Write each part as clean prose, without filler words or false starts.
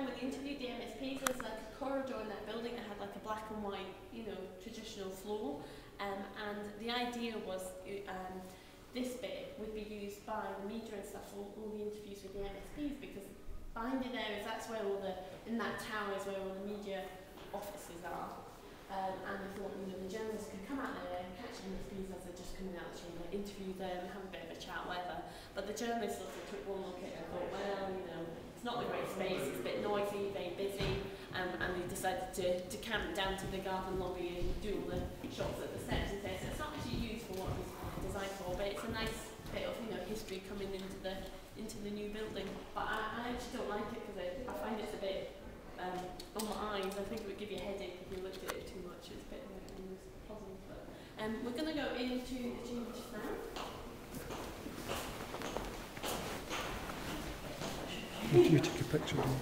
time when they interviewed the MSPs, there was like a corridor in that building that had like a black and white, you know, traditional floor, and the idea was this bit would be used by the media and stuff for all the interviews with the MSPs, because behind it there is, that's where all the, in that tower is where all the media offices are. And we thought, you know, the journalists could come out there and catch MSPs as they're just coming out the chamber, interview them, have a bit of a chat, whatever. But the journalists also took one look at it and thought, well, you know, it's not a great space, it's a bit noisy, very busy, and they decided to camp down to the garden lobby and do all the shots at the steps and things. So it's not actually used for what it was designed for, but it's a nice bit of, you know, history coming into the new building. But I actually don't like it because I find it's a bit on my eyes. I think it would give you a headache if you looked at it too much. It's a bit of a puzzle. But we're going to go into the chamber just now. You take a picture of them.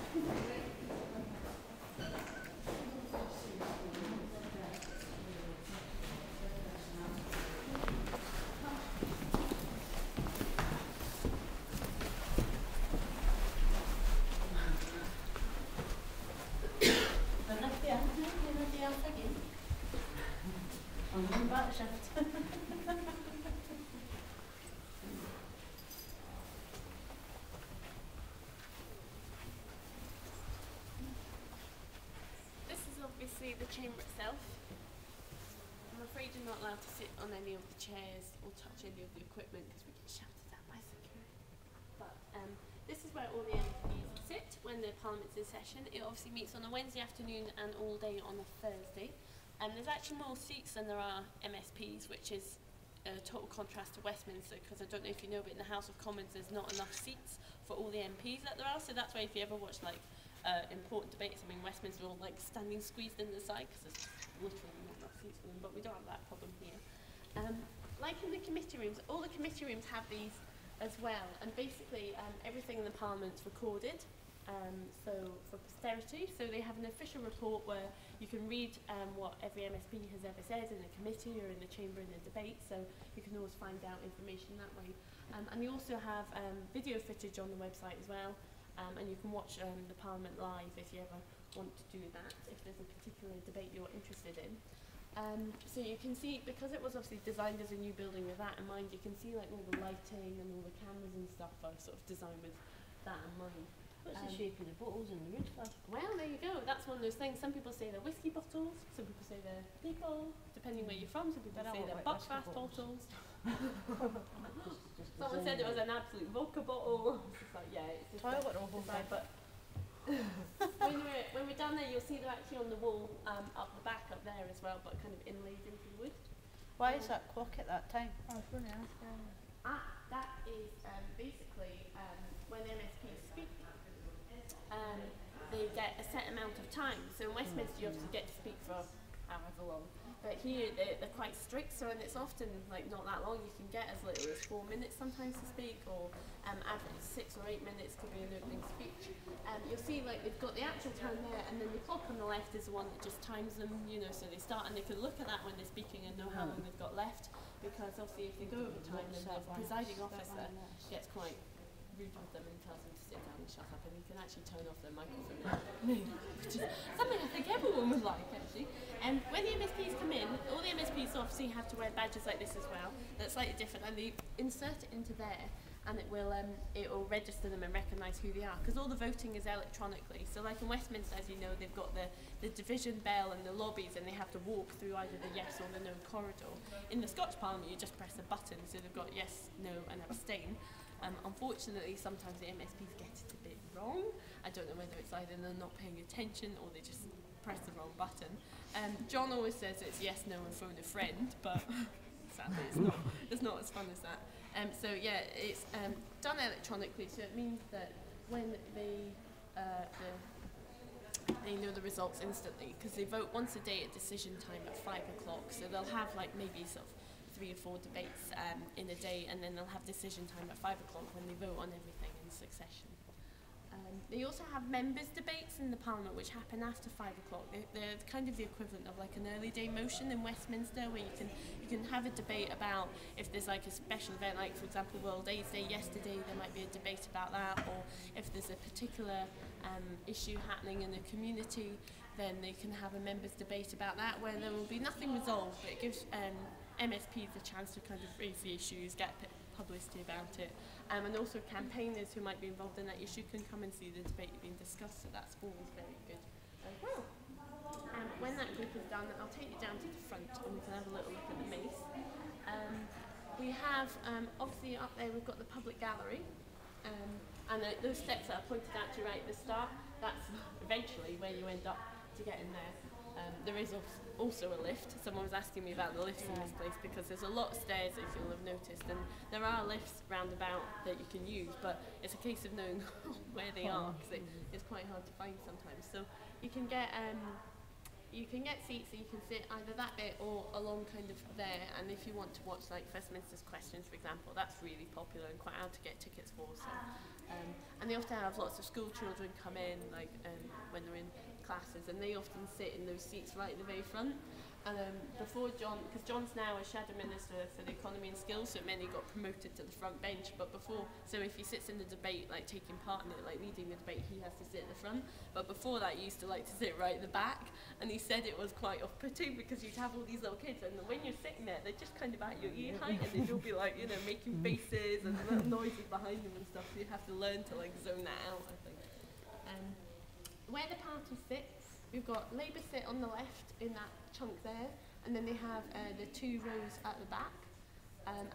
Obviously the chamber itself. I'm afraid you're not allowed to sit on any of the chairs or touch any of the equipment because we get shouted at by security. But this is where all the MPs sit when the Parliament's in session. It obviously meets on a Wednesday afternoon and all day on a Thursday. There's actually more seats than there are MSPs, which is a total contrast to Westminster, because I don't know if you know, but in the House of Commons there's not enough seats for all the MPs that there are. So that's why if you ever watch like important debates, I mean, Westminster are all like standing squeezed in the side because there's literally not enough seats for them, but we don't have that problem here. Like in the committee rooms, all the committee rooms have these as well, and basically everything in the Parliament's recorded, so for posterity. So they have an official report where you can read what every MSP has ever said in a committee or in the chamber in a debate, so you can always find out information that way. And you also have video footage on the website as well. And you can watch the Parliament live if you ever want to do that, if there's a particular debate you're interested in. So you can see, because it was obviously designed as a new building with that in mind, you can see like all the lighting and all the cameras and stuff are sort of designed with that in mind. What's the shape of the bottles in the roof? Well, there you go. That's one of those things. Some people say they're whiskey bottles, some people say they're people, depending where you're from. Some people say they're Buckfast bottles. Someone said it was an absolute vodka bottle. It's like, yeah, it's just toilet roll side, but when we're down there, you'll see they're actually on the wall up the back up there as well, but kind of inlaid into the wood. Why is that clock at that time? I was going to ask. That is basically when MSPs speak, they get a set amount of time. So in Westminster, you obviously get to speak for however long. But here they're quite strict, so and it's often like not that long. You can get as little as 4 minutes sometimes to speak, or average 6 or 8 minutes could be an opening speech. You'll see like they've got the actual time there, and then the clock on the left is the one that just times them. You know, so they start and they can look at that when they're speaking and know how long they've got left. Because obviously, if they go over time, then the presiding officer gets quite rude with them and tells them to sit down and shut up, and you can actually turn off their microphone, which is something I think everyone would like actually. And when the MSPs come in, all the MSPs obviously have to wear badges like this as well. That's slightly different, and they insert it into there, and it will register them and recognise who they are, because all the voting is electronically. So like in Westminster, as you know, they've got the division bell and the lobbies, and they have to walk through either the yes or the no corridor. In the Scottish Parliament, you just press a button, so they've got yes, no and abstain. Unfortunately, sometimes the MSPs get it a bit wrong. I don't know whether it's either they're not paying attention or they just press the wrong button. John always says it's yes, no and phone a friend, but sadly it's not as fun as that. So yeah, it's done electronically, so it means that when they know the results instantly, because they vote once a day at decision time at 5 o'clock, so they'll have like maybe sort of 3 or 4 debates in a day, and then they'll have decision time at 5 o'clock when they vote on everything in succession. They also have members' debates in the Parliament which happen after 5 o'clock. They're kind of the equivalent of like an early day motion in Westminster, where you can have a debate about if there's like a special event, like for example World AIDS Day yesterday, there might be a debate about that, or if there's a particular issue happening in the community, then they can have a members' debate about that, where there will be nothing resolved, but it gives MSPs a chance to kind of raise the issues, get publicity about it, and also campaigners who might be involved in that issue can come and see the debate being discussed, so that's always very good as well. When that group is done, I'll take you down to the front and we can have a little look at the mace. We have, obviously up there we've got the public gallery, and those steps that I pointed out to you right at the start, that's eventually where you end up to get in there. There is also a lift. Someone was asking me about the lifts in this place because there's a lot of stairs, if you'll have noticed, and there are lifts round about that you can use, but it's a case of knowing where they are, because it's quite hard to find sometimes. So you can get seats, and you can sit either that bit or along kind of there, and if you want to watch like Westminster's Questions, for example, that's really popular and quite hard to get tickets for. So, and they often have lots of school children come in, like when they're in classes, and they often sit in those seats right at the very front. And before John, because John's now a Shadow Minister for the Economy and Skills, so it meant he got promoted to the front bench, but before, so if he sits in the debate, like taking part in it, like leading the debate, he has to sit at the front. But before that, he used to like to sit right at the back, and he said it was quite off-putting because you'd have all these little kids, and when you're sitting there, they're just kind of at your ear height, and they'd all be like, you know, making faces and little noises behind them and stuff, so you have to learn to like zone that out, I think. Where the party sits, we've got Labour sit on the left in that chunk there, and then they have the 2 rows at the back,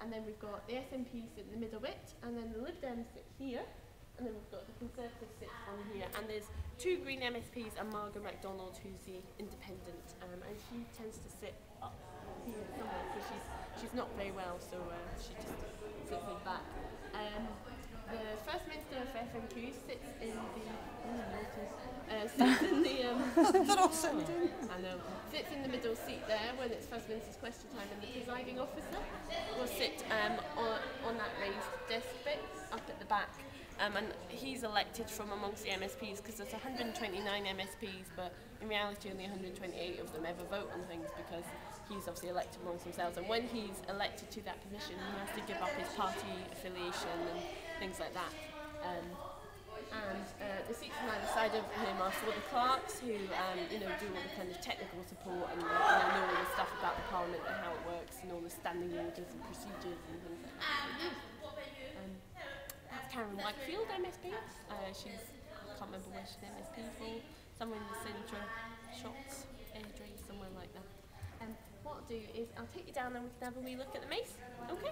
and then we've got the SNP sit in the middle bit, and then the Lib Dems sit here, and then we've got the Conservatives sit on here, and there's 2 Green MSPs and Margaret MacDonald, who's the Independent, and she tends to sit up here somewhere because she's not very well, so she just sits in the back. The First Minister for FMQ sits in the sits in the middle seat there when it's First Minister's question time, and the presiding officer will sit on that raised desk bit up at the back. And he's elected from amongst the MSPs, because there's 129 MSPs, but in reality only 128 of them ever vote on things, because he's obviously elected amongst themselves. And when he's elected to that position, he has to give up his party affiliation and things like that. The seats on either side of him are for the clerks, who do all the kind of technical support and know all the stuff about the Parliament and how it works, and all the standing orders and procedures and things like that. That's Karen Whitefield, MSP. I can't remember where she's MSP for. Somewhere in the centre, shops, Airdrie, somewhere like that. What I'll do is I'll take you down and we can have a wee look at the mace. Okay.